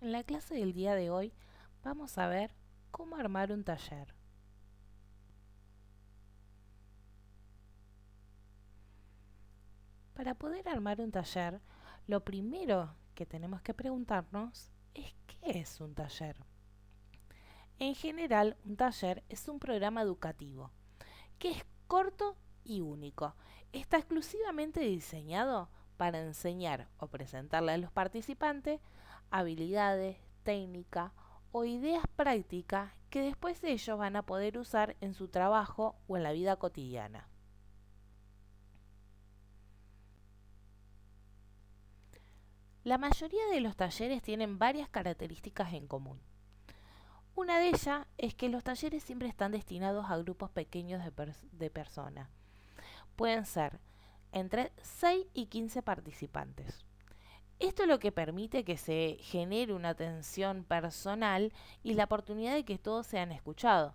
En la clase del día de hoy vamos a ver cómo armar un taller. Para poder armar un taller, lo primero que tenemos que preguntarnos es ¿qué es un taller? En general, un taller es un programa educativo que es corto y único. Está exclusivamente diseñado para enseñar o presentarle a los participantes habilidades, técnicas o ideas prácticas que después ellos van a poder usar en su trabajo o en la vida cotidiana. La mayoría de los talleres tienen varias características en común. Una de ellas es que los talleres siempre están destinados a grupos pequeños de personas. Pueden ser entre 6 y 15 participantes. Esto es lo que permite que se genere una atención personal y la oportunidad de que todos sean escuchados.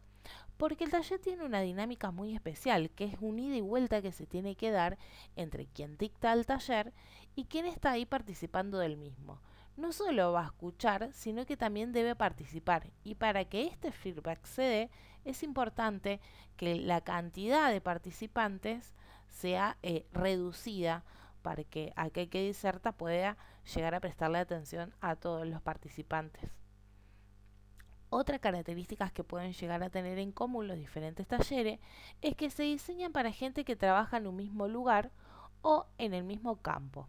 Porque el taller tiene una dinámica muy especial, que es un ida y vuelta que se tiene que dar entre quien dicta el taller y quien está ahí participando del mismo. No solo va a escuchar, sino que también debe participar. Y para que este feedback se dé, es importante que la cantidad de participantes sea reducida para que aquel que diserta pueda llegar a prestarle atención a todos los participantes. Otra característica que pueden llegar a tener en común los diferentes talleres es que se diseñan para gente que trabaja en un mismo lugar o en el mismo campo.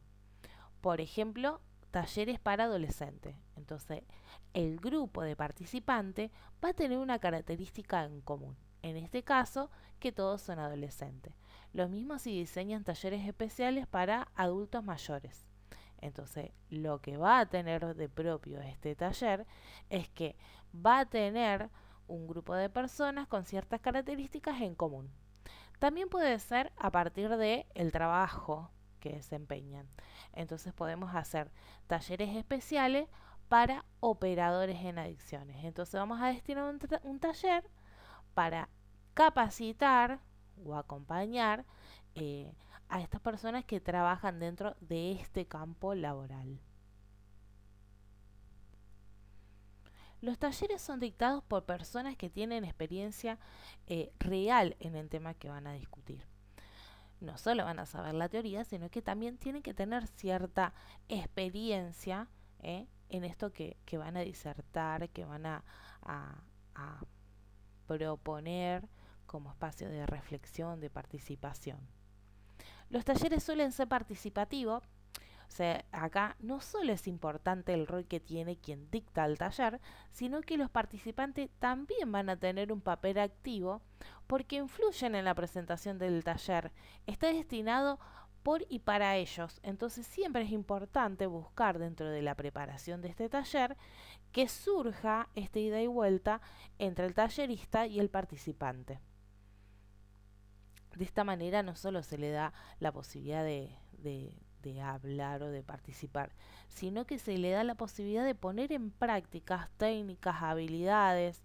Por ejemplo, talleres para adolescentes. Entonces, el grupo de participantes va a tener una característica en común. En este caso, que todos son adolescentes. Lo mismo si diseñan talleres especiales para adultos mayores. Entonces, lo que va a tener de propio este taller es que va a tener un grupo de personas con ciertas características en común. También puede ser a partir de el trabajo que desempeñan. Entonces podemos hacer talleres especiales para operadores en adicciones. Entonces vamos a destinar un taller para capacitar o acompañar eh, a estas personas que trabajan dentro de este campo laboral. Los talleres son dictados por personas que tienen experiencia real en el tema que van a discutir. No solo van a saber la teoría, sino que también tienen que tener cierta experiencia en esto que van a disertar, que van a proponer como espacio de reflexión, de participación. Los talleres suelen ser participativos. O sea, acá no solo es importante el rol que tiene quien dicta el taller, sino que los participantes también van a tener un papel activo porque influyen en la presentación del taller. Está destinado por y para ellos. Entonces siempre es importante buscar dentro de la preparación de este taller que surja esta ida y vuelta entre el tallerista y el participante. De esta manera no solo se le da la posibilidad de hablar o de participar, sino que se le da la posibilidad de poner en prácticas técnicas, habilidades,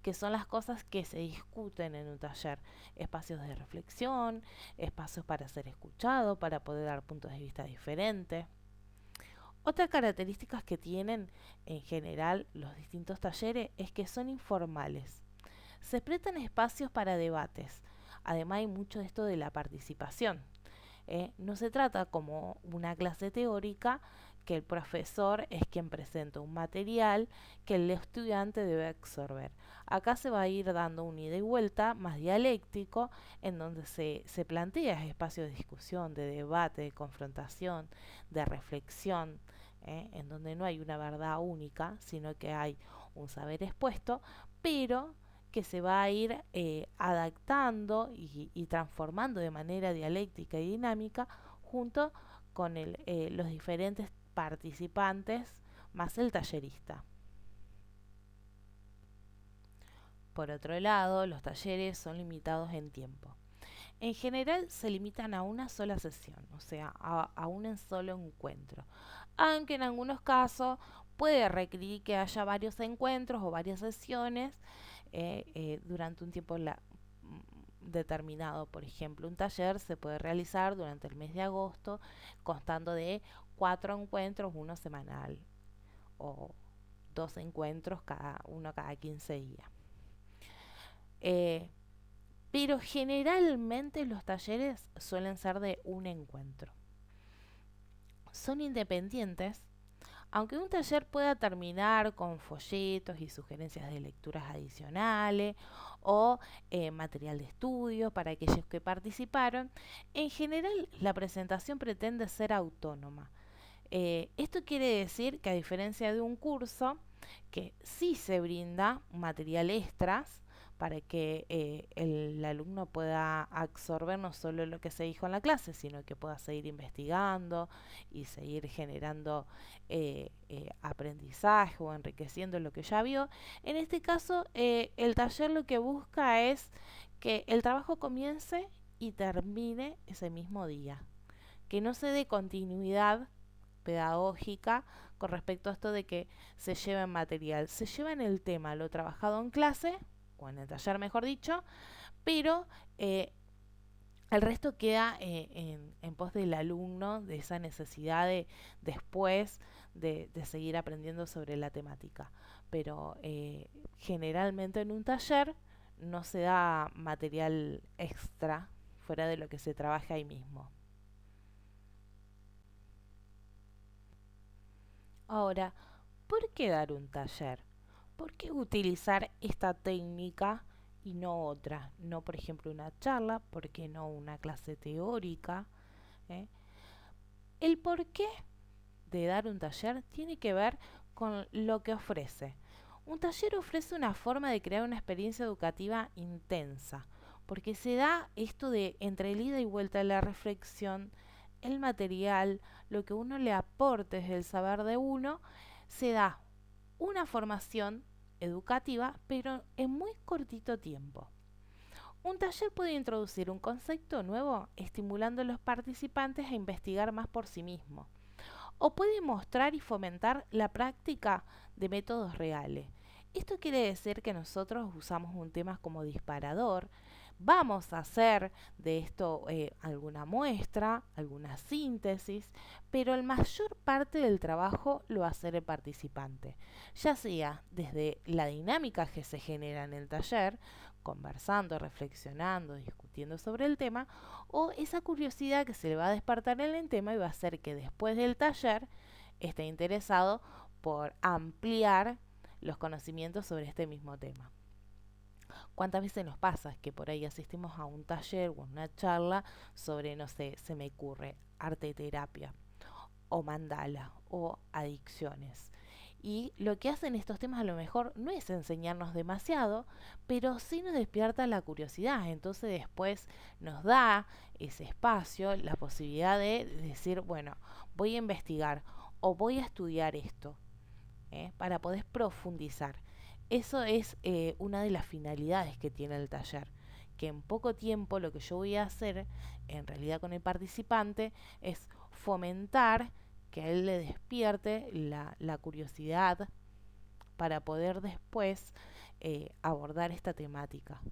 que son las cosas que se discuten en un taller. Espacios de reflexión, espacios para ser escuchado, para poder dar puntos de vista diferentes. Otras características que tienen en general los distintos talleres es que son informales. Se prestan espacios para debates. Además hay mucho de esto de la participación. No se trata como una clase teórica que el profesor es quien presenta un material que el estudiante debe absorber. Acá se va a ir dando un ida y vuelta más dialéctico en donde se plantea espacios de discusión, de debate, de confrontación, de reflexión, en donde no hay una verdad única, sino que hay un saber expuesto, pero que se va a ir adaptando y transformando de manera dialéctica y dinámica junto con los diferentes participantes más el tallerista. Por otro lado, los talleres son limitados en tiempo. En general se limitan a una sola sesión, o sea, a un solo encuentro. Aunque en algunos casos puede requerir que haya varios encuentros o varias sesiones durante un tiempo determinado. Por ejemplo, un taller se puede realizar durante el mes de agosto, constando de 4 encuentros, uno semanal, o 2 encuentros, cada 15 días. Eh, pero generalmente los talleres suelen ser de un encuentro. Son independientes, aunque un taller pueda terminar con folletos y sugerencias de lecturas adicionales o material de estudio para aquellos que participaron, en general la presentación pretende ser autónoma. Esto quiere decir que a diferencia de un curso, que sí se brinda material extras para que el alumno pueda absorber no solo lo que se dijo en la clase, sino que pueda seguir investigando y seguir generando aprendizaje o enriqueciendo lo que ya vio. En este caso, el taller lo que busca es que el trabajo comience y termine ese mismo día, que no se dé continuidad pedagógica con respecto a esto de que se lleva en material. Se lleva en el tema lo trabajado en clase, o en el taller mejor dicho, pero el resto queda en pos del alumno, de esa necesidad de después de seguir aprendiendo sobre la temática. Pero generalmente en un taller no se da material extra fuera de lo que se trabaja ahí mismo. Ahora, ¿por qué dar un taller? ¿Por qué utilizar esta técnica y no otra? No, por ejemplo, una charla, ¿por qué no una clase teórica? ¿Eh? El porqué de dar un taller tiene que ver con lo que ofrece. Un taller ofrece una forma de crear una experiencia educativa intensa, porque se da esto de entre el ida y vuelta de la reflexión, el material, lo que uno le aporte desde el saber de uno, se da una formación educativa, pero en muy cortito tiempo. Un taller puede introducir un concepto nuevo, estimulando a los participantes a investigar más por sí mismos, o puede mostrar y fomentar la práctica de métodos reales. Esto quiere decir que nosotros usamos un tema como disparador, vamos a hacer de esto alguna muestra, alguna síntesis, pero la mayor parte del trabajo lo va a hacer el participante, ya sea desde la dinámica que se genera en el taller, conversando, reflexionando, discutiendo sobre el tema, o esa curiosidad que se le va a despertar en el tema y va a hacer que después del taller esté interesado por ampliar los conocimientos sobre este mismo tema. ¿Cuántas veces nos pasa que por ahí asistimos a un taller o una charla sobre, no sé, se me ocurre, arte terapia o mandala o adicciones? Y lo que hacen estos temas a lo mejor no es enseñarnos demasiado, pero sí nos despierta la curiosidad. Entonces después nos da ese espacio, la posibilidad de decir, bueno, voy a investigar o voy a estudiar esto, para poder profundizar. Eso es una de las finalidades que tiene el taller, que en poco tiempo lo que yo voy a hacer en realidad con el participante es fomentar que a él le despierte la curiosidad para poder después abordar esta temática.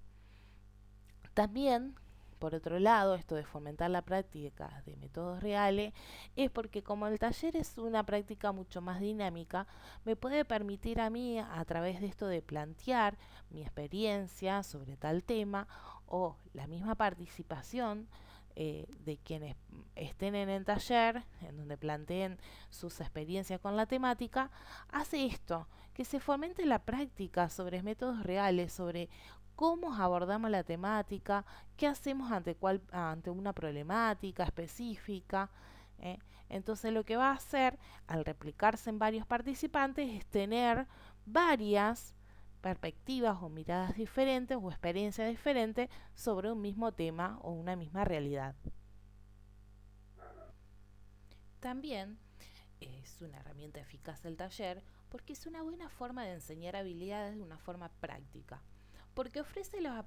También, por otro lado, esto de fomentar la práctica de métodos reales es porque como el taller es una práctica mucho más dinámica, me puede permitir a mí, a través de esto de plantear mi experiencia sobre tal tema o la misma participación de quienes estén en el taller, en donde planteen sus experiencias con la temática, hace esto, que se fomente la práctica sobre métodos reales, sobre cómo abordamos la temática, qué hacemos ante una problemática específica. ¿eh? Entonces lo que va a hacer al replicarse en varios participantes es tener varias perspectivas o miradas diferentes o experiencias diferentes sobre un mismo tema o una misma realidad. También es una herramienta eficaz el taller porque es una buena forma de enseñar habilidades de una forma práctica, porque ofrece la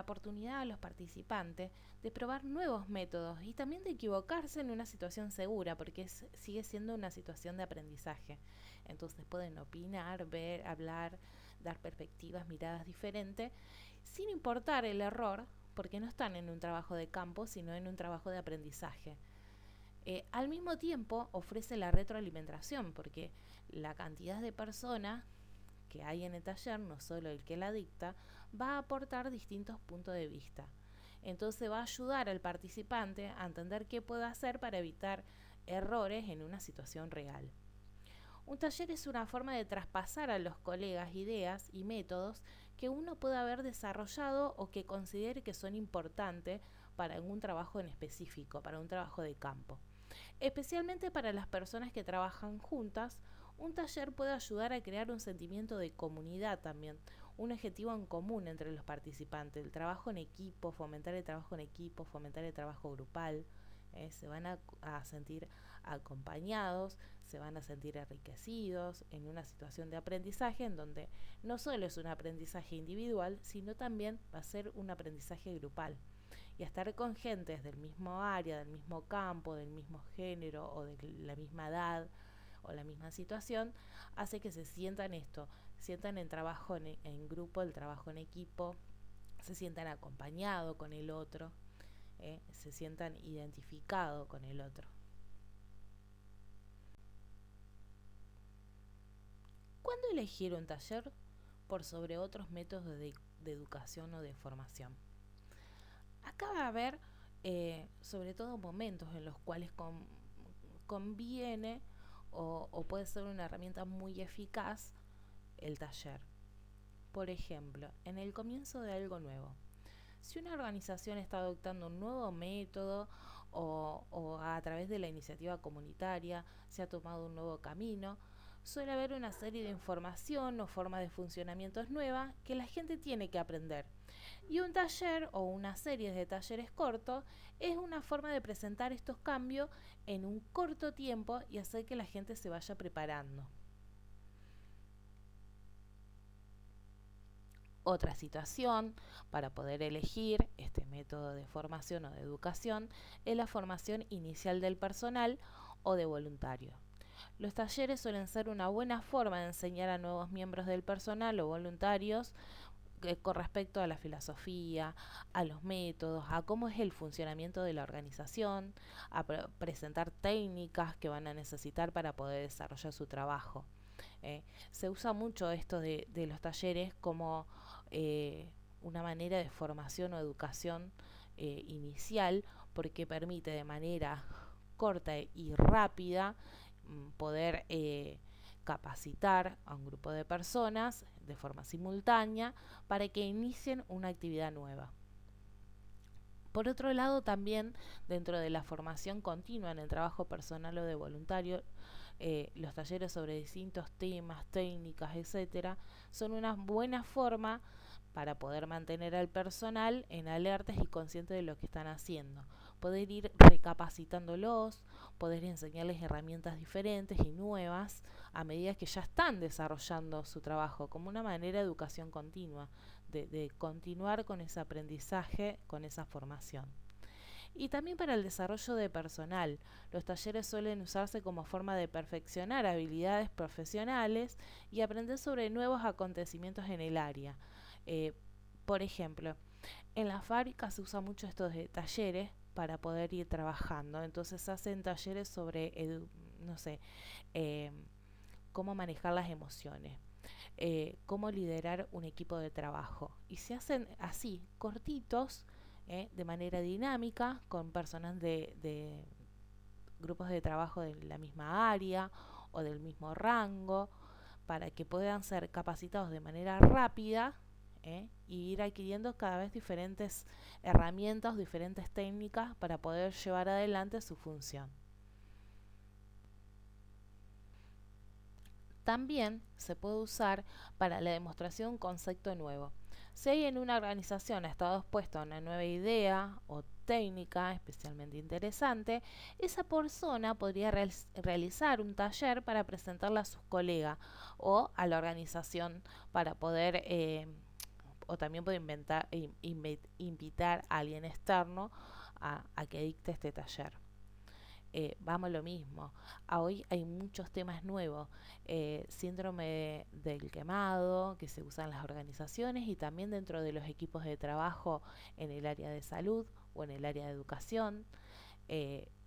oportunidad a los participantes de probar nuevos métodos y también de equivocarse en una situación segura, porque sigue siendo una situación de aprendizaje. Entonces pueden opinar, ver, hablar, dar perspectivas, miradas diferentes, sin importar el error, porque no están en un trabajo de campo, sino en un trabajo de aprendizaje. Al mismo tiempo ofrece la retroalimentación, porque la cantidad de personas que hay en el taller, no solo el que la dicta, va a aportar distintos puntos de vista. Entonces va a ayudar al participante a entender qué puede hacer para evitar errores en una situación real. Un taller es una forma de traspasar a los colegas ideas y métodos que uno pueda haber desarrollado o que considere que son importantes para algún trabajo en específico, para un trabajo de campo. Especialmente para las personas que trabajan juntas, un taller puede ayudar a crear un sentimiento de comunidad también, un objetivo en común entre los participantes, el trabajo en equipo, fomentar el trabajo en equipo, fomentar el trabajo grupal. Se van a sentir acompañados, se van a sentir enriquecidos en una situación de aprendizaje en donde no solo es un aprendizaje individual, sino también va a ser un aprendizaje grupal. Y estar con gentes del mismo área, del mismo campo, del mismo género o de la misma edad o la misma situación, hace que se sientan esto, sientan el trabajo en grupo, el trabajo en equipo, se sientan acompañados con el otro, se sientan identificados con el otro. ¿Cuándo elegir un taller por sobre otros métodos de educación o de formación? Acá va a haber sobre todo momentos en los cuales conviene o puede ser una herramienta muy eficaz el taller. Por ejemplo, en el comienzo de algo nuevo. Si una organización está adoptando un nuevo método o a través de la iniciativa comunitaria se ha tomado un nuevo camino, suele haber una serie de información o formas de funcionamientos nuevas que la gente tiene que aprender. Y un taller o una serie de talleres cortos es una forma de presentar estos cambios en un corto tiempo y hacer que la gente se vaya preparando. Otra situación para poder elegir este método de formación o de educación es la formación inicial del personal o de voluntarios. Los talleres suelen ser una buena forma de enseñar a nuevos miembros del personal o voluntarios con respecto a la filosofía, a los métodos, a cómo es el funcionamiento de la organización, a presentar técnicas que van a necesitar para poder desarrollar su trabajo. Se usa mucho esto de los talleres como una manera de formación o educación inicial, porque permite de manera corta y rápida poder capacitar a un grupo de personas de forma simultánea para que inicien una actividad nueva. Por otro lado, también dentro de la formación continua en el trabajo personal o de voluntario, los talleres sobre distintos temas, técnicas, etcétera, son una buena forma para poder mantener al personal en alertas y conscientes de lo que están haciendo. Poder ir recapacitándolos, poder enseñarles herramientas diferentes y nuevas a medida que ya están desarrollando su trabajo, como una manera de educación continua, de continuar con ese aprendizaje, con esa formación. Y también para el desarrollo de personal. Los talleres suelen usarse como forma de perfeccionar habilidades profesionales y aprender sobre nuevos acontecimientos en el área. Por ejemplo, en las fábricas se usa mucho estos de talleres para poder ir trabajando. Entonces hacen talleres sobre, no sé, eh, cómo manejar las emociones, cómo liderar un equipo de trabajo. Y se hacen así, cortitos, de manera dinámica, con personas de grupos de trabajo de la misma área o del mismo rango, para que puedan ser capacitados de manera rápida y ir adquiriendo cada vez diferentes herramientas, diferentes técnicas para poder llevar adelante su función. También se puede usar para la demostración de un concepto nuevo. Si hay en una organización ha estado expuesta a una nueva idea o técnica especialmente interesante, esa persona podría realizar un taller para presentarla a sus colegas o a la organización para poder, o también puede invitar a alguien externo a que dicte este taller. Vamos a lo mismo. Hoy hay muchos temas nuevos. Síndrome del quemado que se usa en las organizaciones y también dentro de los equipos de trabajo en el área de salud o en el área de educación.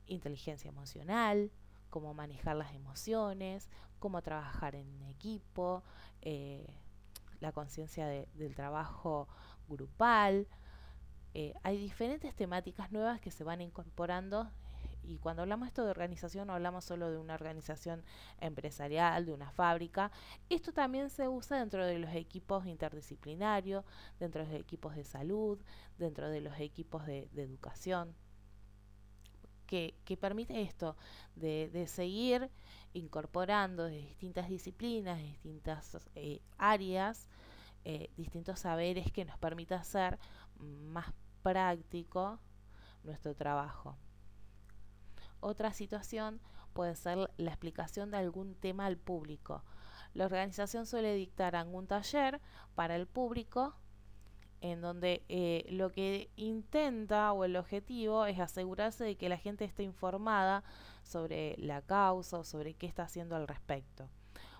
inteligencia emocional, cómo manejar las emociones, cómo trabajar en equipo, la conciencia del trabajo grupal. Hay diferentes temáticas nuevas que se van incorporando, y cuando hablamos esto de organización no hablamos solo de una organización empresarial, de una fábrica. Esto también se usa dentro de los equipos interdisciplinarios, dentro de los equipos de salud, dentro de los equipos de educación, que permite esto de seguir incorporando de distintas disciplinas, distintas áreas, distintos saberes que nos permita hacer más práctico nuestro trabajo. Otra situación puede ser la explicación de algún tema al público. La organización suele dictar algún taller para el público en donde lo que intenta o el objetivo es asegurarse de que la gente esté informada sobre la causa o sobre qué está haciendo al respecto.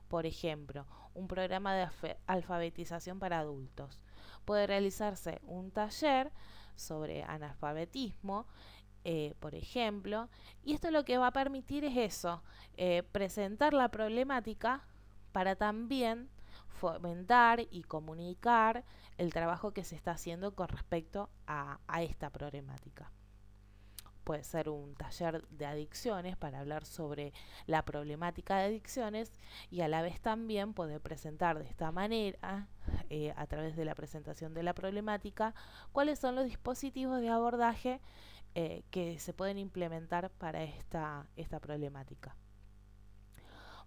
Por ejemplo, un programa de alfabetización para adultos. Puede realizarse un taller sobre analfabetismo, por ejemplo, y esto lo que va a permitir es eso, presentar la problemática para también fomentar y comunicar el trabajo que se está haciendo con respecto a esta problemática. Puede ser un taller de adicciones para hablar sobre la problemática de adicciones, y a la vez también poder presentar de esta manera, a través de la presentación de la problemática, cuáles son los dispositivos de abordaje que se pueden implementar para esta problemática.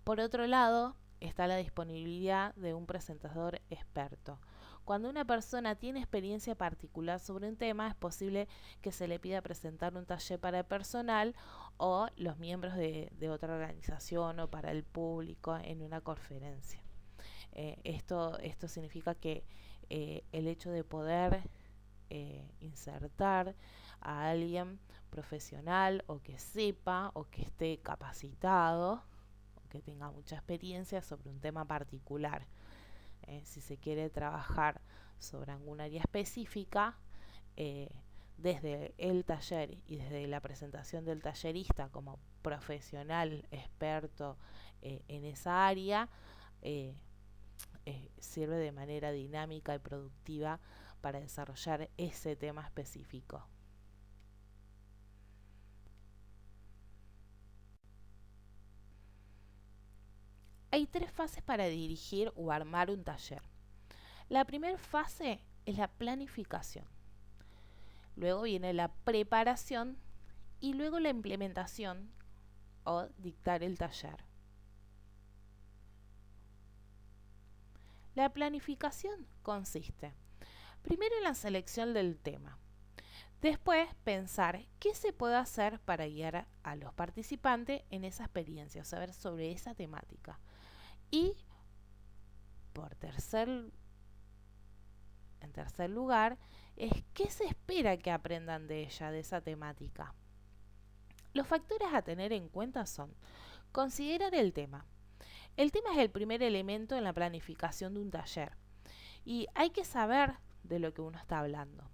Por otro lado, está la disponibilidad de un presentador experto. Cuando una persona tiene experiencia particular sobre un tema, es posible que se le pida presentar un taller para el personal o los miembros de otra organización o para el público en una conferencia. Esto significa que el hecho de poder insertar a alguien profesional o que sepa o que esté capacitado o que tenga mucha experiencia sobre un tema particular. Si se quiere trabajar sobre algún área específica, desde el taller y desde la presentación del tallerista como profesional experto en esa área, sirve de manera dinámica y productiva para desarrollar ese tema específico. Hay 3 fases para dirigir o armar un taller. La primera fase es la planificación. Luego viene la preparación y luego la implementación o dictar el taller. La planificación consiste primero en la selección del tema. Después, pensar qué se puede hacer para guiar a los participantes en esa experiencia, o saber sobre esa temática. Y en tercer lugar, es qué se espera que aprendan de ella, de esa temática. Los factores a tener en cuenta son: considerar el tema. El tema es el primer elemento en la planificación de un taller y hay que saber de lo que uno está hablando.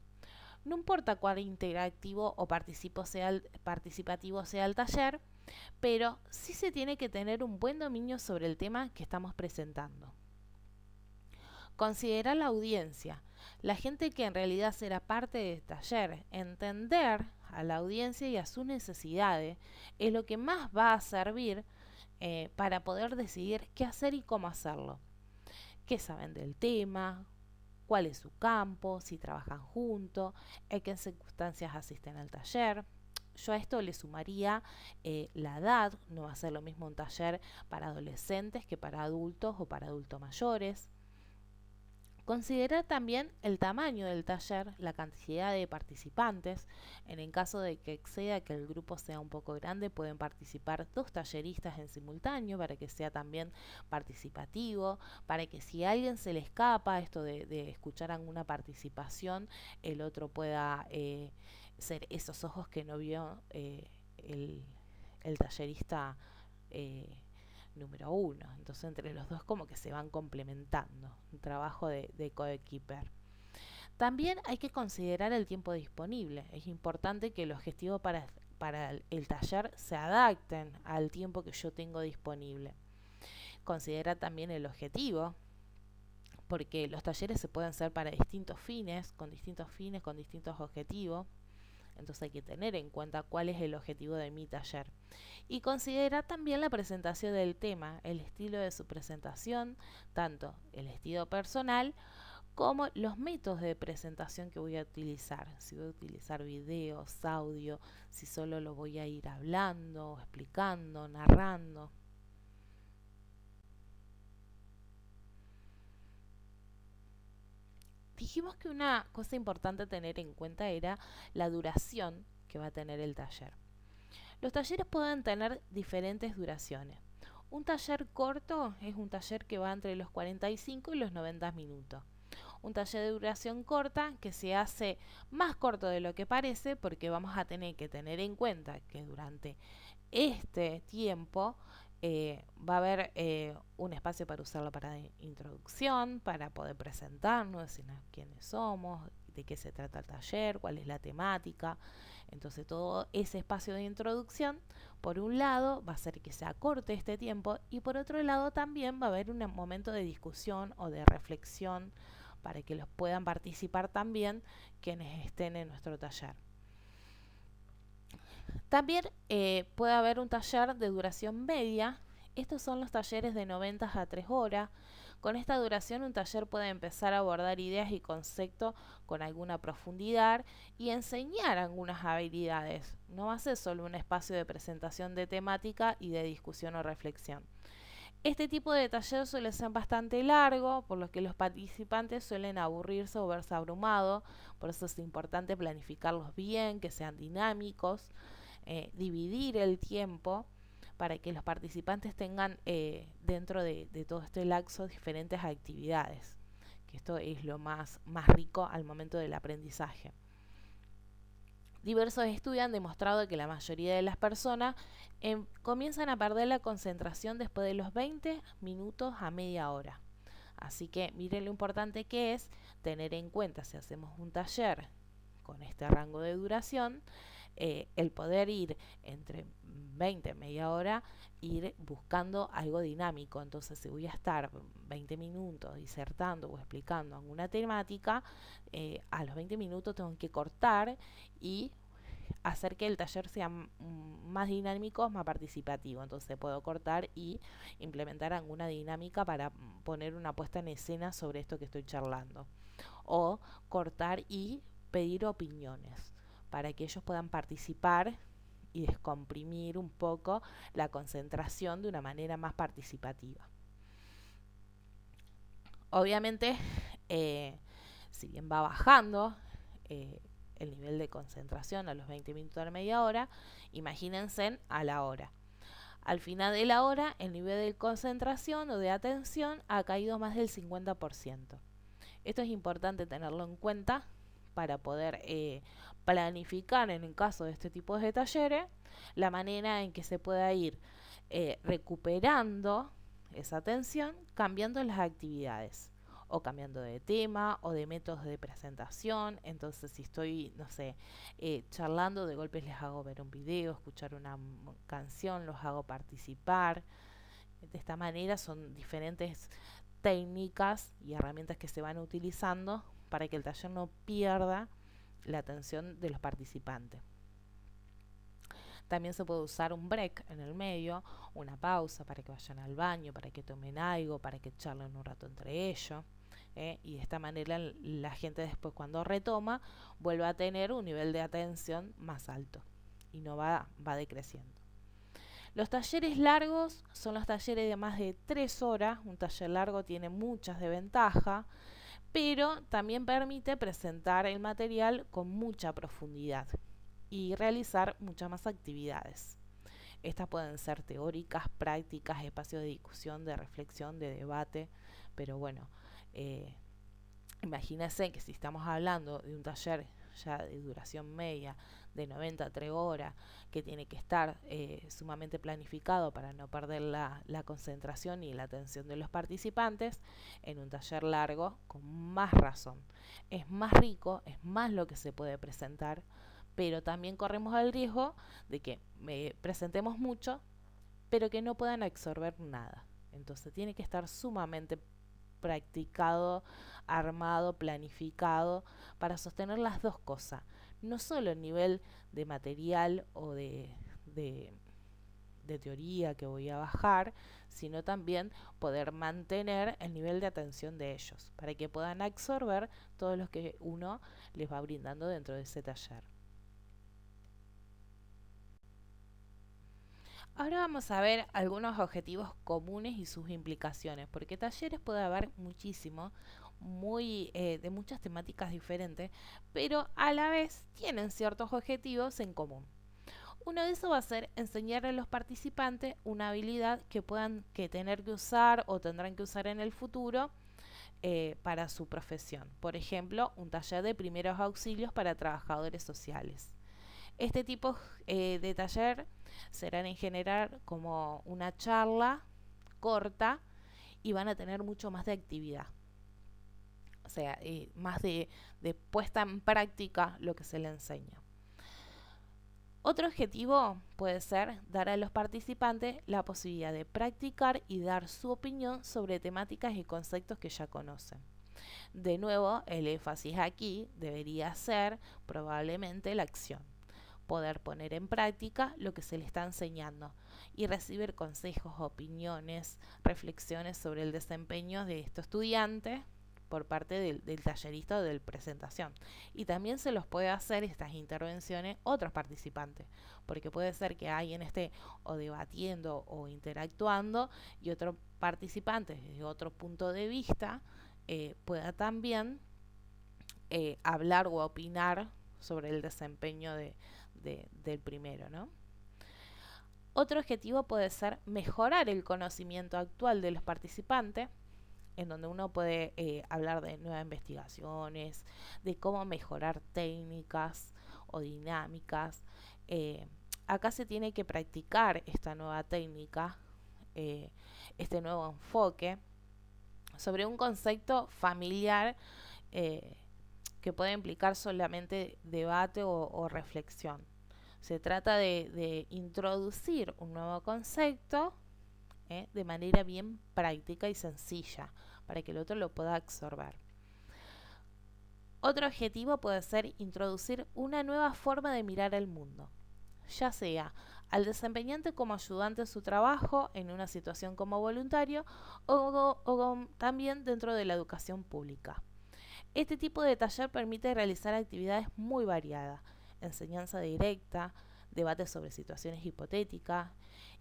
No importa cuán interactivo o participativo sea el taller, pero sí se tiene que tener un buen dominio sobre el tema que estamos presentando. Considerar la audiencia, la gente que en realidad será parte del taller. Entender a la audiencia y a sus necesidades es lo que más va a servir para poder decidir qué hacer y cómo hacerlo. ¿Qué saben del tema? ¿Cuál es su campo? Si trabajan juntos, en qué circunstancias asisten al taller. Yo a esto le sumaría la edad. No va a ser lo mismo un taller para adolescentes que para adultos o para adultos mayores. Considerar también el tamaño del taller, la cantidad de participantes. En el caso de que exceda, que el grupo sea un poco grande, pueden participar 2 talleristas en simultáneo para que sea también participativo, para que si a alguien se le escapa esto de escuchar alguna participación, el otro pueda ser esos ojos que no vio el tallerista número 1. Entonces entre los dos como que se van complementando, un trabajo de coequiper. También hay que considerar el tiempo disponible. Es importante que el objetivo para para el taller se adapten al tiempo que yo tengo disponible. Considera también el objetivo, porque los talleres se pueden hacer para distintos fines, con distintos objetivos. Entonces hay que tener en cuenta cuál es el objetivo de mi taller. Y considera también la presentación del tema, el estilo de su presentación, tanto el estilo personal como los métodos de presentación que voy a utilizar. Si voy a utilizar videos, audio, si solo lo voy a ir hablando, explicando, narrando. Dijimos que una cosa importante a tener en cuenta era la duración que va a tener el taller. Los talleres pueden tener diferentes duraciones. Un taller corto es un taller que va entre los 45 y los 90 minutos. Un taller de duración corta que se hace más corto de lo que parece, porque vamos a tener que tener en cuenta que durante este tiempo va a haber un espacio para usarlo para introducción, para poder presentarnos, decirnos quiénes somos, de qué se trata el taller, cuál es la temática. Entonces todo ese espacio de introducción, por un lado, va a hacer que se acorte este tiempo, y por otro lado también va a haber un momento de discusión o de reflexión para que los puedan participar también quienes estén en nuestro taller. También puede haber un taller de duración media. Estos son los talleres de 90 a 3 horas. Con esta duración un taller puede empezar a abordar ideas y conceptos con alguna profundidad y enseñar algunas habilidades. No va a ser solo un espacio de presentación de temática y de discusión o reflexión. Este tipo de taller suele ser bastante largo, por lo que los participantes suelen aburrirse o verse abrumados. Por eso es importante planificarlos bien, que sean dinámicos, dividir el tiempo para que los participantes tengan dentro de todo este lapso diferentes actividades, que esto es lo más rico al momento del aprendizaje. Diversos estudios han demostrado que la mayoría de las personas comienzan a perder la concentración después de los 20 minutos a media hora. Así que miren lo importante que es tener en cuenta, si hacemos un taller con este rango de duración, el poder ir entre 20 y media hora, ir buscando algo dinámico. Entonces, si voy a estar 20 minutos disertando o explicando alguna temática, a los 20 minutos tengo que cortar y hacer que el taller sea más dinámico, más participativo. Entonces puedo cortar y implementar alguna dinámica para poner una puesta en escena sobre esto que estoy charlando. O cortar y pedir opiniones para que ellos puedan participar y descomprimir un poco la concentración de una manera más participativa. Obviamente, si bien va bajando el nivel de concentración a los 20 minutos a la media hora, imagínense a la hora. Al final de la hora, el nivel de concentración o de atención ha caído más del 50%. Esto es importante tenerlo en cuenta para poder planificar, en el caso de este tipo de talleres, la manera en que se pueda ir recuperando esa atención, cambiando las actividades o cambiando de tema o de métodos de presentación. Entonces, si estoy, no sé, charlando, de golpes les hago ver un video, escuchar una canción, los hago participar. De esta manera son diferentes técnicas y herramientas que se van utilizando para que el taller no pierda la atención de los participantes. También se puede usar un break en el medio, una pausa para que vayan al baño, para que tomen algo, para que charlen un rato entre ellos. Y de esta manera la gente después, cuando retoma, vuelve a tener un nivel de atención más alto y no va decreciendo. Los talleres largos son los talleres de más de 3 horas. Un taller largo tiene muchas desventajas, pero también permite presentar el material con mucha profundidad y realizar muchas más actividades. Estas pueden ser teóricas, prácticas, espacios de discusión, de reflexión, de debate, pero bueno, imagínense que si estamos hablando de un taller ya de duración media de 90 a 3 horas, que tiene que estar sumamente planificado para no perder la concentración y la atención de los participantes, en un taller largo, con más razón. Es más rico, es más lo que se puede presentar, pero también corremos el riesgo de que presentemos mucho, pero que no puedan absorber nada. Entonces tiene que estar sumamente practicado, armado, planificado para sostener las dos cosas. No solo el nivel de material o de teoría que voy a bajar, sino también poder mantener el nivel de atención de ellos para que puedan absorber todo lo que uno les va brindando dentro de ese taller. Ahora vamos a ver algunos objetivos comunes y sus implicaciones, porque talleres puede haber muchísimo, de muchas temáticas diferentes, pero a la vez tienen ciertos objetivos en común. Uno de esos va a ser enseñar a los participantes una habilidad que puedan tener que usar o tendrán que usar en el futuro para su profesión. Por ejemplo, un taller de primeros auxilios para trabajadores sociales. Este tipo de taller serán en general como una charla corta y van a tener mucho más de actividad. O sea, más de puesta en práctica lo que se le enseña. Otro objetivo puede ser dar a los participantes la posibilidad de practicar y dar su opinión sobre temáticas y conceptos que ya conocen. De nuevo, el énfasis aquí debería ser probablemente la acción, poder poner en práctica lo que se le está enseñando y recibir consejos, opiniones, reflexiones sobre el desempeño de estos estudiantes por parte del tallerista o del presentación. Y también se los puede hacer estas intervenciones otros participantes, porque puede ser que alguien esté o debatiendo o interactuando y otro participante desde otro punto de vista pueda también hablar o opinar sobre el desempeño del primero, ¿no? Otro objetivo puede ser mejorar el conocimiento actual de los participantes, en donde uno puede hablar de nuevas investigaciones, de cómo mejorar técnicas o dinámicas. Acá se tiene que practicar esta nueva técnica, este nuevo enfoque, sobre un concepto familiar que puede implicar solamente debate o reflexión. Se trata de introducir un nuevo concepto de manera bien práctica y sencilla para que el otro lo pueda absorber. Otro objetivo puede ser introducir una nueva forma de mirar el mundo, ya sea al desempeñante como ayudante en su trabajo, en una situación como voluntario o también dentro de la educación pública. Este tipo de taller permite realizar actividades muy variadas: enseñanza directa, debates sobre situaciones hipotéticas,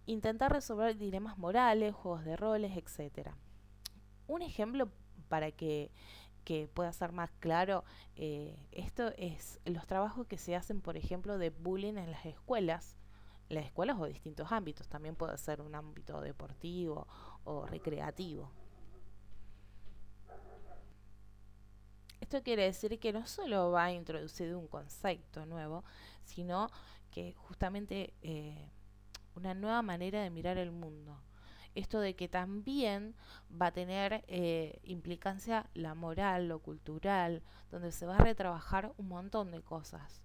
intentar resolver dilemas morales, juegos de roles, etc. Un ejemplo para que pueda ser más claro, esto es los trabajos que se hacen, por ejemplo, de bullying en las escuelas o distintos ámbitos, también puede ser un ámbito deportivo o recreativo. Esto quiere decir que no solo va a introducir un concepto nuevo, sino que justamente una nueva manera de mirar el mundo. Esto de que también va a tener implicancia la moral, lo cultural, donde se va a retrabajar un montón de cosas,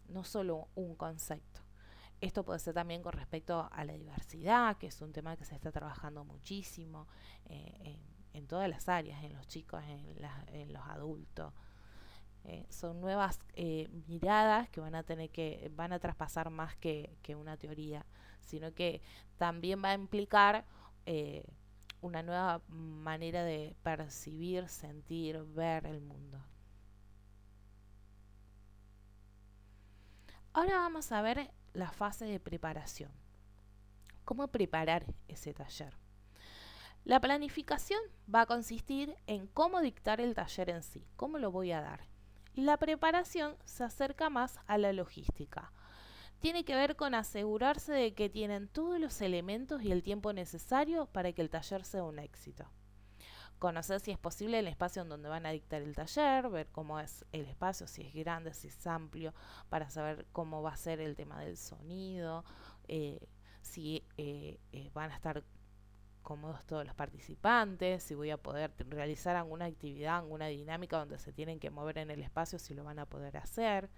no solo un concepto. Esto puede ser también con respecto a la diversidad, que es un tema que se está trabajando muchísimo en todas las áreas, en los chicos, en los adultos. Son nuevas miradas que van a traspasar más que una teoría, sino que también va a implicar una nueva manera de percibir, sentir, ver el mundo. Ahora vamos a ver la fase de preparación. ¿Cómo preparar ese taller? La planificación va a consistir en cómo dictar el taller en sí, cómo lo voy a dar. La preparación se acerca más a la logística. Tiene que ver con asegurarse de que tienen todos los elementos y el tiempo necesario para que el taller sea un éxito. Conocer si es posible el espacio en donde van a dictar el taller, ver cómo es el espacio, si es grande, si es amplio, para saber cómo va a ser el tema del sonido, si van a estar cómodos todos los participantes, si voy a poder realizar alguna actividad, alguna dinámica donde se tienen que mover en el espacio, si lo van a poder hacer.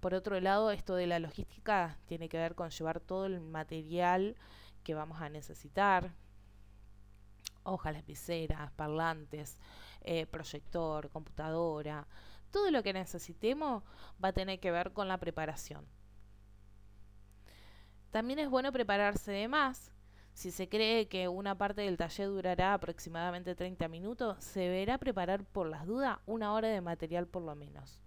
Por otro lado, esto de la logística tiene que ver con llevar todo el material que vamos a necesitar: hojas, lapiceras, parlantes, proyector, computadora. Todo lo que necesitemos va a tener que ver con la preparación. También es bueno prepararse de más. Si se cree que una parte del taller durará aproximadamente 30 minutos, se deberá preparar por las dudas 1 hora de material por lo menos.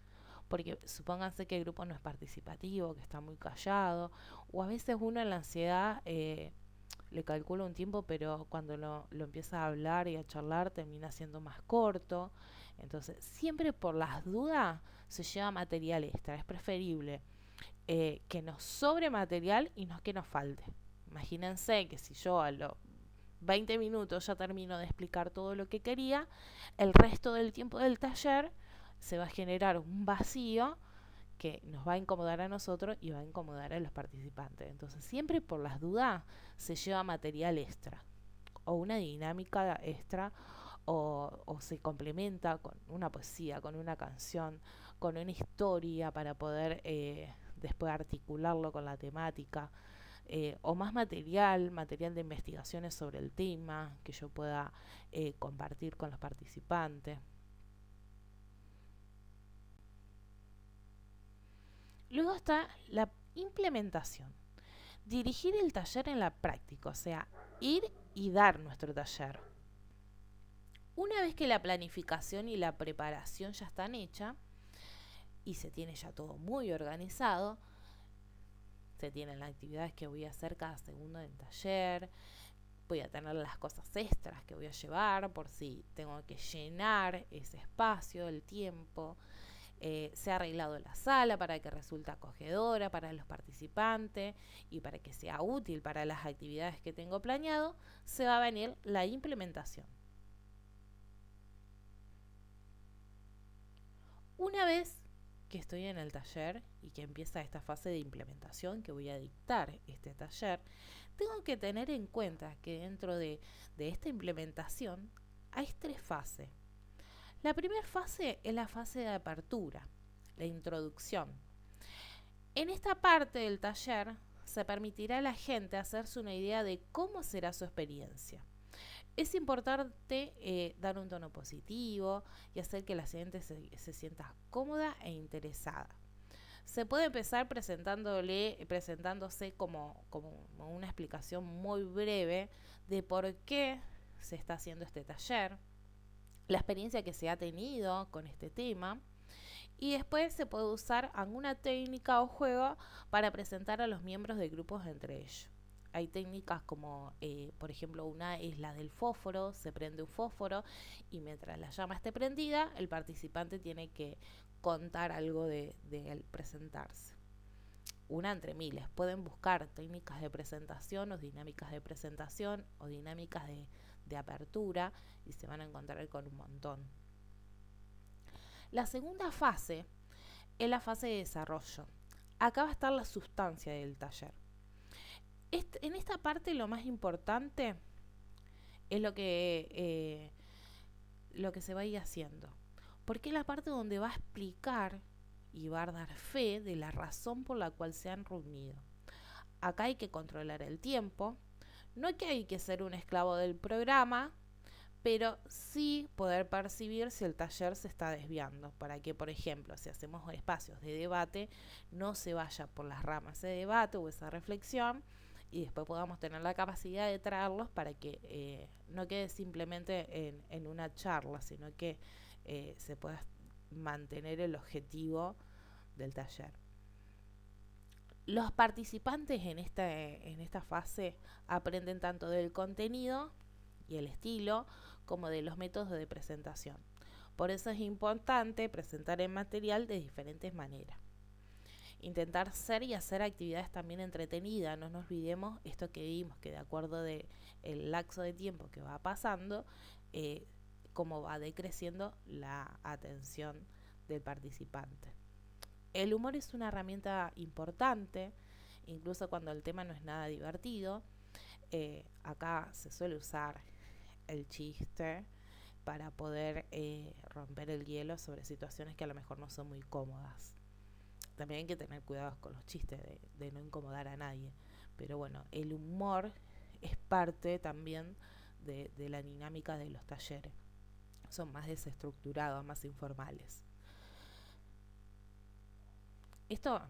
Porque supónganse que el grupo no es participativo, que está muy callado, o a veces uno en la ansiedad le calcula un tiempo, pero cuando lo empieza a hablar y a charlar termina siendo más corto. Entonces, siempre por las dudas se lleva material extra. Es preferible que nos sobre material y no que nos falte. Imagínense que si yo a los 20 minutos ya termino de explicar todo lo que quería, el resto del tiempo del taller se va a generar un vacío que nos va a incomodar a nosotros y va a incomodar a los participantes. Entonces, siempre por las dudas se lleva material extra o una dinámica extra, o se complementa con una poesía, con una canción, con una historia para poder después articularlo con la temática, o más material de investigaciones sobre el tema que yo pueda compartir con los participantes. Luego está la implementación. Dirigir el taller en la práctica, o sea, ir y dar nuestro taller. Una vez que la planificación y la preparación ya están hechas y se tiene ya todo muy organizado, se tienen las actividades que voy a hacer cada segundo del taller, voy a tener las cosas extras que voy a llevar por si tengo que llenar ese espacio, el tiempo. Se ha arreglado la sala para que resulte acogedora para los participantes y para que sea útil para las actividades que tengo planeado. Se va a venir la implementación. Una vez que estoy en el taller y que empieza esta fase de implementación, que voy a dictar este taller, tengo que tener en cuenta que dentro de esta implementación hay 3 fases. La primera fase es la fase de apertura, la introducción. En esta parte del taller se permitirá a la gente hacerse una idea de cómo será su experiencia. Es importante dar un tono positivo y hacer que la gente se sienta cómoda e interesada. Se puede empezar presentándose como una explicación muy breve de por qué se está haciendo este taller, la experiencia que se ha tenido con este tema, y después se puede usar alguna técnica o juego para presentar a los miembros de grupos entre ellos. Hay técnicas como, por ejemplo, una es la del fósforo. Se prende un fósforo y mientras la llama esté prendida, el participante tiene que contar algo de él presentarse. Una entre miles. Pueden buscar técnicas de presentación o dinámicas de presentación o dinámicas de apertura y se van a encontrar con un montón. La segunda fase es la fase de desarrollo. Acá va a estar la sustancia del taller. En esta parte lo más importante es lo que se va a ir haciendo, porque es la parte donde va a explicar y va a dar fe de la razón por la cual se han reunido. Acá hay que controlar el tiempo, no es que hay que ser un esclavo del programa, pero sí poder percibir si el taller se está desviando, para que, por ejemplo, si hacemos espacios de debate, no se vaya por las ramas ese debate o esa reflexión, y después podamos tener la capacidad de traerlos para que no quede simplemente en una charla, sino que se pueda mantener el objetivo del taller. Los participantes en esta fase aprenden tanto del contenido y el estilo como de los métodos de presentación. Por eso es importante presentar el material de diferentes maneras. Intentar ser y hacer actividades también entretenidas. No nos olvidemos esto que vimos, que de acuerdo del lapso de tiempo que va pasando, cómo va decreciendo la atención del participante. El humor es una herramienta importante, incluso cuando el tema no es nada divertido. Acá se suele usar el chiste para poder romper el hielo sobre situaciones que a lo mejor no son muy cómodas. También hay que tener cuidado con los chistes de no incomodar a nadie. Pero bueno, el humor es parte también de la dinámica de los talleres. Son más desestructurados, más informales. Esto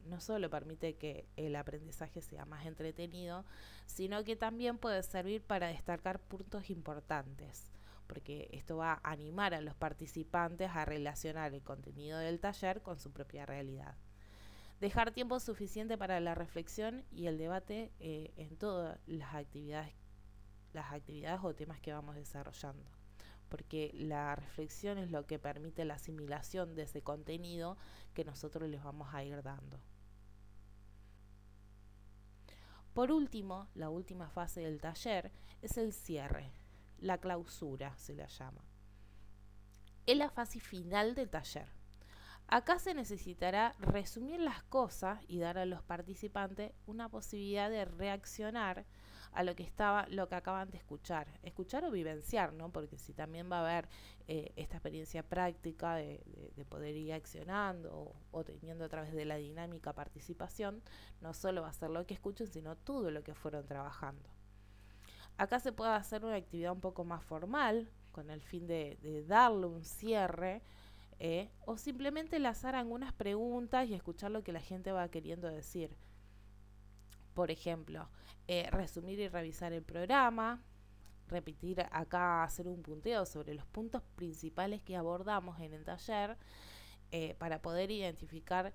no solo permite que el aprendizaje sea más entretenido, sino que también puede servir para destacar puntos importantes, porque esto va a animar a los participantes a relacionar el contenido del taller con su propia realidad. Dejar tiempo suficiente para la reflexión y el debate en todas las actividades o temas que vamos desarrollando, porque la reflexión es lo que permite la asimilación de ese contenido que nosotros les vamos a ir dando. Por último, la última fase del taller es el cierre, la clausura se la llama. Es la fase final del taller. Acá se necesitará resumir las cosas y dar a los participantes una posibilidad de reaccionar a lo que acaban de escuchar o vivenciar, ¿no? Porque si también va a haber esta experiencia práctica de poder ir accionando o teniendo a través de la dinámica participación, no solo va a ser lo que escuchen, sino todo lo que fueron trabajando. Acá se puede hacer una actividad un poco más formal, con el fin de darle un cierre, o simplemente lanzar algunas preguntas y escuchar lo que la gente va queriendo decir. Por ejemplo, resumir y revisar el programa, repetir acá, hacer un punteo sobre los puntos principales que abordamos en el taller, para poder identificar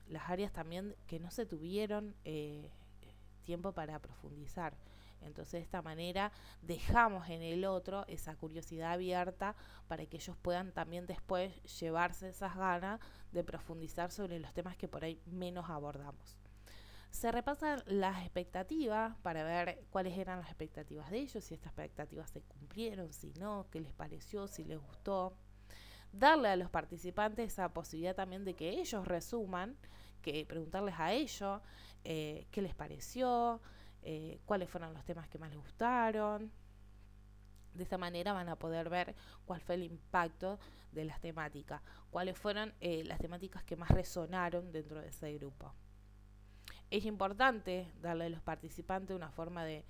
las áreas también que no se tuvieron tiempo para profundizar. Entonces de esta manera dejamos en el otro esa curiosidad abierta para que ellos puedan también después llevarse esas ganas de profundizar sobre los temas que por ahí menos abordamos. Se repasan las expectativas para ver cuáles eran las expectativas de ellos, si estas expectativas se cumplieron, si no, qué les pareció, si les gustó. Darle a los participantes esa posibilidad también de que ellos resuman, que preguntarles a ellos qué les pareció, cuáles fueron los temas que más les gustaron. De esta manera van a poder ver cuál fue el impacto de las temáticas, cuáles fueron las temáticas que más resonaron dentro de ese grupo. Es importante darle a los participantes una forma de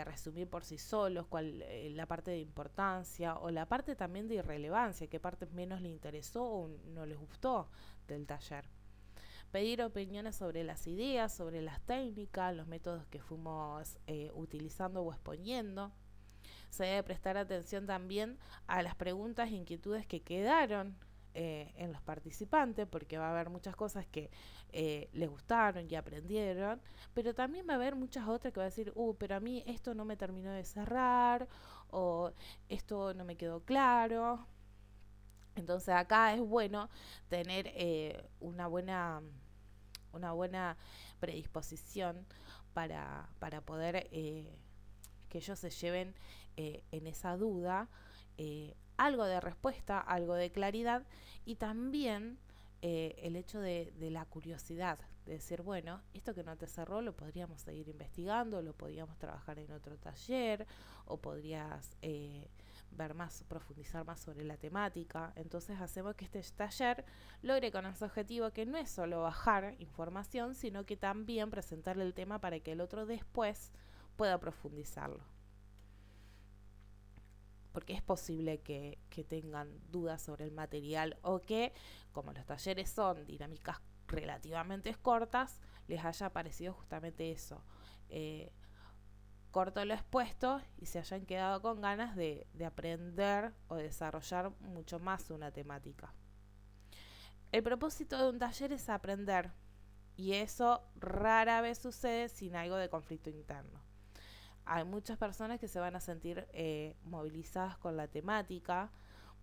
resumir por sí solos cuál, la parte de importancia o la parte también de irrelevancia, qué parte menos les interesó o no les gustó del taller. Pedir opiniones sobre las ideas, sobre las técnicas, los métodos que fuimos utilizando o exponiendo. Se debe prestar atención también a las preguntas e inquietudes que quedaron en los participantes, porque va a haber muchas cosas que les gustaron y aprendieron, pero también va a haber muchas otras que va a decir, pero a mí esto no me terminó de cerrar, o esto no me quedó claro. Entonces acá es bueno tener una buena predisposición para poder que ellos se lleven en esa duda algo de respuesta, algo de claridad y también el hecho de la curiosidad, de decir, bueno, esto que no te cerró lo podríamos seguir investigando, lo podríamos trabajar en otro taller o podrías ver más, profundizar más sobre la temática. Entonces hacemos que este taller logre con ese objetivo que no es solo bajar información, sino que también presentarle el tema para que el otro después pueda profundizarlo. Porque es posible que tengan dudas sobre el material o que, como los talleres son dinámicas relativamente cortas, les haya parecido justamente eso. Corto lo expuesto y se hayan quedado con ganas de aprender o desarrollar mucho más una temática. El propósito de un taller es aprender y eso rara vez sucede sin algo de conflicto interno. Hay muchas personas que se van a sentir movilizadas con la temática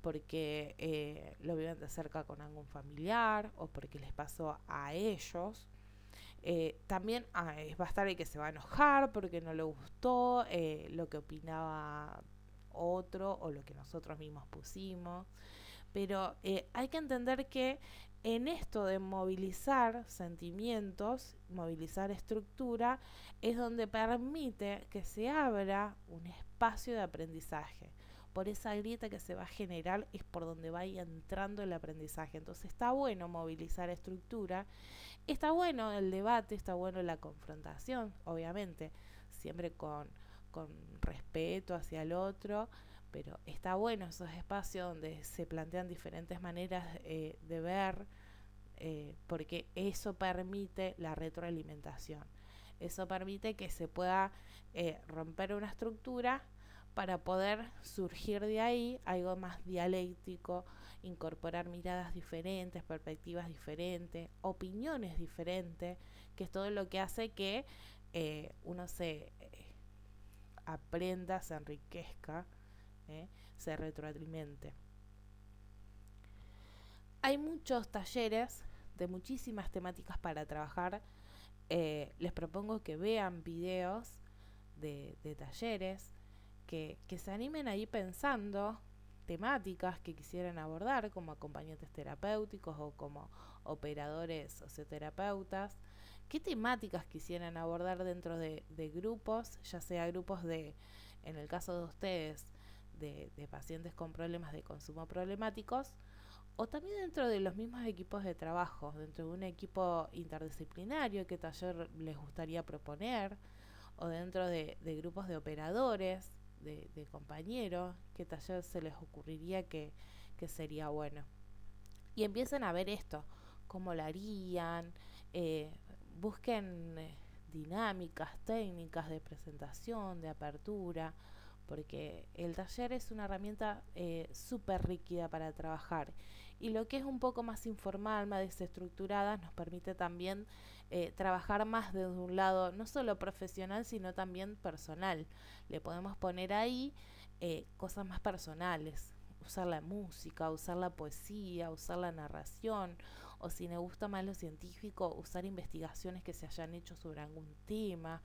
porque lo viven de cerca con algún familiar o porque les pasó a ellos. También va a estar el que se va a enojar porque no le gustó lo que opinaba otro o lo que nosotros mismos pusimos. Pero hay que entender que en esto de movilizar sentimientos, movilizar estructura, es donde permite que se abra un espacio de aprendizaje. por esa grieta que se va a generar es por donde va entrando el aprendizaje. Entonces está bueno movilizar estructura, está bueno el debate, está bueno la confrontación, obviamente, siempre con respeto hacia el otro, pero está bueno esos espacios donde se plantean diferentes maneras de ver, porque eso permite la retroalimentación. Eso permite que se pueda romper una estructura para poder surgir de ahí algo más dialéctico, incorporar miradas diferentes, perspectivas diferentes, opiniones diferentes, que es todo lo que hace que uno se aprenda, se enriquezca, se retroalimente. Hay muchos talleres de muchísimas temáticas para trabajar. Les propongo que vean videos de talleres, que se animen ahí pensando temáticas que quisieran abordar como acompañantes terapéuticos o como operadores socioterapeutas, qué temáticas quisieran abordar dentro de grupos, ya sea grupos en el caso de ustedes, de pacientes con problemas de consumo problemáticos, o también dentro de los mismos equipos de trabajo, dentro de un equipo interdisciplinario, qué taller les gustaría proponer, o dentro de grupos de operadores, de compañeros, qué taller se les ocurriría que sería bueno. Y empiecen a ver esto, cómo lo harían, busquen dinámicas, técnicas de presentación, de apertura, porque el taller es una herramienta súper rígida para trabajar, y lo que es un poco más informal, más desestructurada, nos permite también trabajar más desde un lado no solo profesional sino también personal. Le podemos poner ahí cosas más personales, usar la música, usar la poesía, usar la narración, o si me gusta más lo científico, usar investigaciones que se hayan hecho sobre algún tema.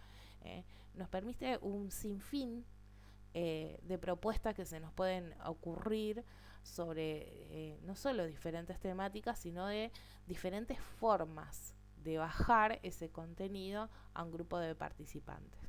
Nos permite un sinfín de propuestas que se nos pueden ocurrir sobre no solo diferentes temáticas, sino de diferentes formas de bajar ese contenido a un grupo de participantes.